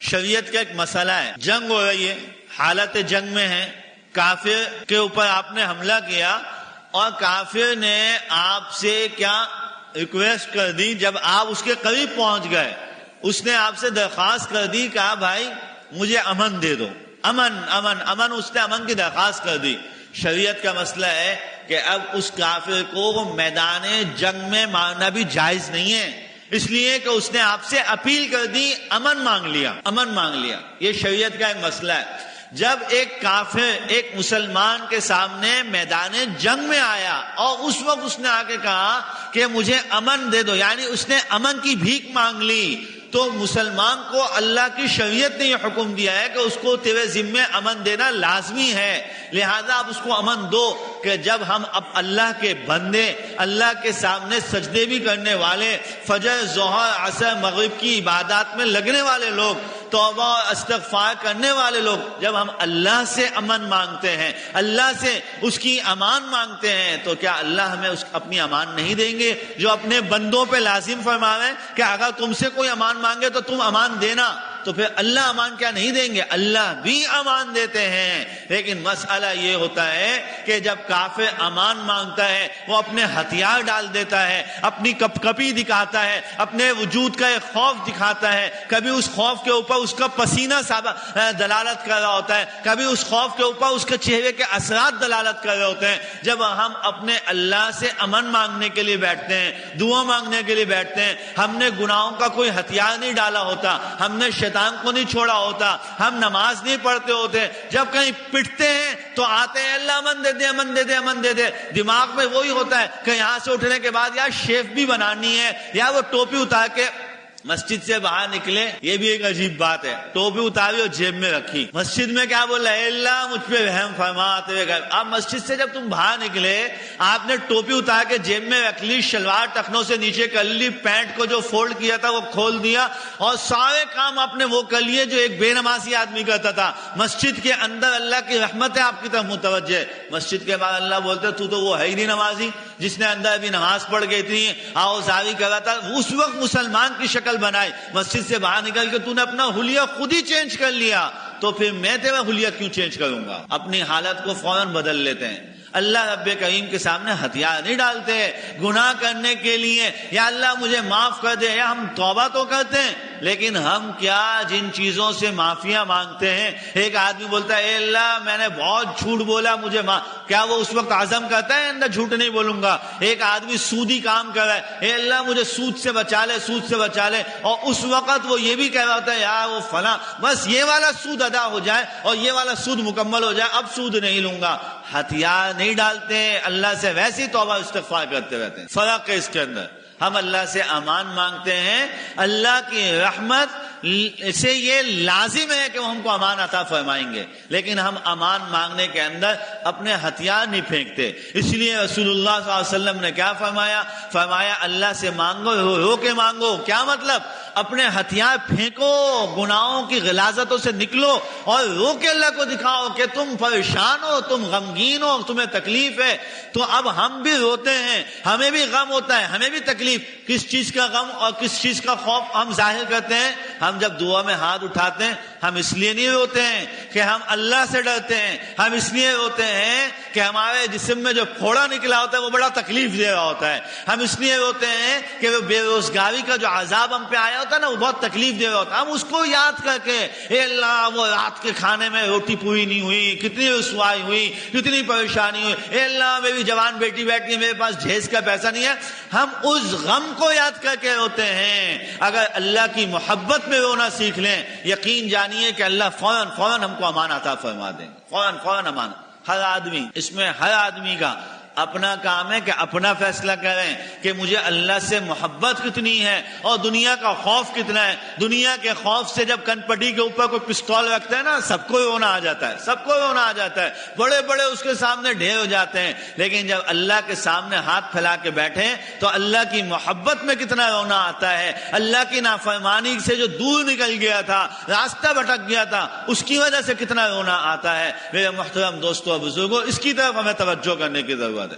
شریعت کا ایک مسئلہ ہے، جنگ ہو رہی ہے، حالت جنگ میں ہے، کافر کے اوپر آپ نے حملہ کیا اور کافر نے آپ سے کیا ریکویسٹ کر دی، جب آپ اس کے قریب پہنچ گئے اس نے آپ سے درخواست کر دی، کہا بھائی مجھے امن دے دو، امن امن امن، اس نے امن کی درخواست کر دی۔ شریعت کا مسئلہ ہے کہ اب اس کافر کو میدان جنگ میں مارنا بھی جائز نہیں ہے، اس لیے کہ اس نے آپ سے اپیل کر دی، امن مانگ لیا، امن مانگ لیا۔ یہ شریعت کا ایک مسئلہ ہے۔ جب ایک کافر ایک مسلمان کے سامنے میدان جنگ میں آیا اور اس وقت اس نے آ کے کہا کہ مجھے امن دے دو، یعنی اس نے امن کی بھیک مانگ لی، تو مسلمان کو اللہ کی شریعت نے یہ حکم دیا ہے کہ اس کو تیرے ذمے امن دینا لازمی ہے، لہذا آپ اس کو امن دو کہ جب ہم اب اللہ کے بندے، اللہ کے سامنے سجدے بھی کرنے والے، فجر ظہر عصر مغرب کی عبادات میں لگنے والے لوگ، توبہ اور استغفار کرنے والے لوگ، جب ہم اللہ سے امن مانگتے ہیں، اللہ سے اس کی امان مانگتے ہیں، تو کیا اللہ ہمیں اپنی امان نہیں دیں گے؟ جو اپنے بندوں پہ لازم فرماوے کہ اگر تم سے کوئی امان مانگے تو تم امان دینا، تو پھر اللہ امان کیا نہیں دیں گے؟ اللہ بھی امان دیتے ہیں۔ لیکن مسئلہ یہ ہوتا ہے کہ جب کافر امان مانگتا ہے وہ اپنے ہتھیار ڈال دیتا ہے، اپنی کپ کپی دکھاتا ہے، اپنے وجود کا ایک خوف دکھاتا ہے، کبھی اس خوف کے اوپر اس کا پسینہ دلالت کر رہا ہوتا ہے، کبھی اس خوف کے اوپر اس کے چہرے کے اثرات دلالت کر رہے ہوتے ہیں۔ جب ہم اپنے اللہ سے امن مانگنے کے لیے بیٹھتے ہیں، دعا مانگنے کے لیے بیٹھتے ہیں، ہم نے گناہوں کا کوئی ہتھیار نہیں ڈالا ہوتا، ہم نے شیطان کو نہیں چھوڑا ہوتا، ہم نماز نہیں پڑھتے ہوتے، جب کہیں پٹتے ہیں تو آتے ہیں اللہ امن دے دے، امن دے دے، امن دے دے، دماغ میں وہی ہوتا ہے کہ یہاں سے اٹھنے کے بعد یا شیف بھی بنانی ہے یا وہ ٹوپی اتار کے مسجد سے باہر نکلے۔ یہ بھی ایک عجیب بات ہے، ٹوپی اتاری اور جیب میں رکھی، مسجد میں کیا بول رہا ہے؟ اللہ مجھ پہ رحم فرماتے ہوئے گئے۔ اب مسجد سے جب تم باہر نکلے، آپ نے ٹوپی اتار کے جیب میں رکھ لی، شلوار ٹخنوں سے نیچے کر لی، پینٹ کو جو فولڈ کیا تھا وہ کھول دیا، اور سارے کام آپ نے وہ کر لیے جو ایک بے نمازی آدمی کرتا تھا۔ مسجد کے اندر اللہ کی رحمت ہے آپ کی طرف متوجہ، مسجد کے بعد اللہ بولتے تو وہ ہے ہی نہیں نمازی، جس نے اندر ابھی نماز پڑھ گئی تھی، آؤ زاری کر رہا تھا، اس وقت مسلمان کی شکل بنائی، مسجد سے باہر نکل کے تو نے اپنا حلیہ خود ہی چینج کر لیا، تو پھر میں تیرا حلیہ کیوں چینج کروں گا؟ اپنی حالت کو فوراً بدل لیتے ہیں۔ اللہ رب کریم کے سامنے ہتھیار نہیں ڈالتے گناہ کرنے کے لیے، یا اللہ مجھے معاف کر دے، یا ہم توبہ تو کرتے ہیں لیکن ہم کیا جن چیزوں سے معافیاں مانگتے ہیں۔ ایک آدمی بولتا ہے اے اللہ میں نے بہت جھوٹ بولا، مجھے کیا وہ اس وقت عزم کرتا ہے اندر جھوٹ نہیں بولوں گا؟ ایک آدمی سودی کام کر رہا ہے، اے اللہ مجھے سود سے بچا لے، سود سے بچا لے، اور اس وقت وہ یہ بھی کہہ رہا ہوتا ہے یار وہ فلاں بس یہ والا سود ادا ہو جائے اور یہ والا سود مکمل ہو جائے، اب سود نہیں لوں گا۔ ہتھیار نہیں ڈالتے، اللہ سے ویسی توبہ استغفار کرتے رہتے ہیں۔ فرق ہے اس کے اندر، ہم اللہ سے امان مانگتے ہیں، اللہ کی رحمت سے یہ لازم ہے کہ وہ ہم کو امان عطا فرمائیں گے، لیکن ہم امان مانگنے کے اندر اپنے ہتھیار نہیں پھینکتے۔ اس لیے رسول اللہ صلی اللہ علیہ وسلم نے کیا فرمایا؟ فرمایا اللہ سے مانگو، رو کے مانگو۔ کیا مطلب؟ اپنے ہتھیار پھینکو، گناہوں کی غلاظتوں سے نکلو اور رو کے اللہ کو دکھاؤ کہ تم پریشان ہو، تم غمگین ہو، تمہیں تکلیف ہے۔ تو اب ہم بھی روتے ہیں، ہمیں بھی غم ہوتا ہے، ہمیں بھی تکلیف، کس چیز کا غم اور کس چیز کا خوف ہم ظاہر کرتے ہیں؟ ہم جب دعا میں ہاتھ اٹھاتے ہیں ہم اس لیے نہیں روتے ہیں کہ ہم اللہ سے ڈرتے ہیں، ہم اس لیے روتے ہیں کہ ہمارے جسم میں جو پھوڑا نکلا ہوتا ہے وہ بڑا تکلیف دے رہا ہوتا ہے، ہم اس لیے روتے ہیں کہ وہ بے روزگاری کا جو عذاب ہم پہ آیا ہوتا ہے نا وہ بہت تکلیف دے رہا ہوتا ہے، ہم اس کو یاد کر کے اے اللہ وہ رات کے کھانے میں روٹی پوری نہیں ہوئی، کتنی رسوائی ہوئی، کتنی پریشانی ہوئی، اے اللہ میری جوان بیٹی بیٹھی ہے میرے پاس جہیز کا پیسہ نہیں ہے، ہم اس غم کو یاد کر کے روتے ہیں۔ اگر اللہ کی محبت میں رونا سیکھ لیں، یقین جانیے کہ اللہ فوراً ہم کو امان عطا فرما دیں گے، فوراً امان۔ ہر آدمی اس میں ہر آدمی کا اپنا کام ہے کہ اپنا فیصلہ کریں کہ مجھے اللہ سے محبت کتنی ہے اور دنیا کا خوف کتنا ہے۔ دنیا کے خوف سے جب کن پٹی کے اوپر کوئی پستول رکھتا ہے نا سب کو رونا آ جاتا ہے، سب کو رونا آ جاتا ہے، بڑے بڑے اس کے سامنے ڈھیر ہو جاتے ہیں، لیکن جب اللہ کے سامنے ہاتھ پھیلا کے بیٹھے تو اللہ کی محبت میں کتنا رونا آتا ہے۔ اللہ کی نافرمانی سے جو دور نکل گیا تھا، راستہ بھٹک گیا تھا، اس کی وجہ سے کتنا رونا آتا ہے۔ میرے محترم دوستوں اور بزرگوں، اس کی طرف ہمیں توجہ کرنے کی ضرورت ہے۔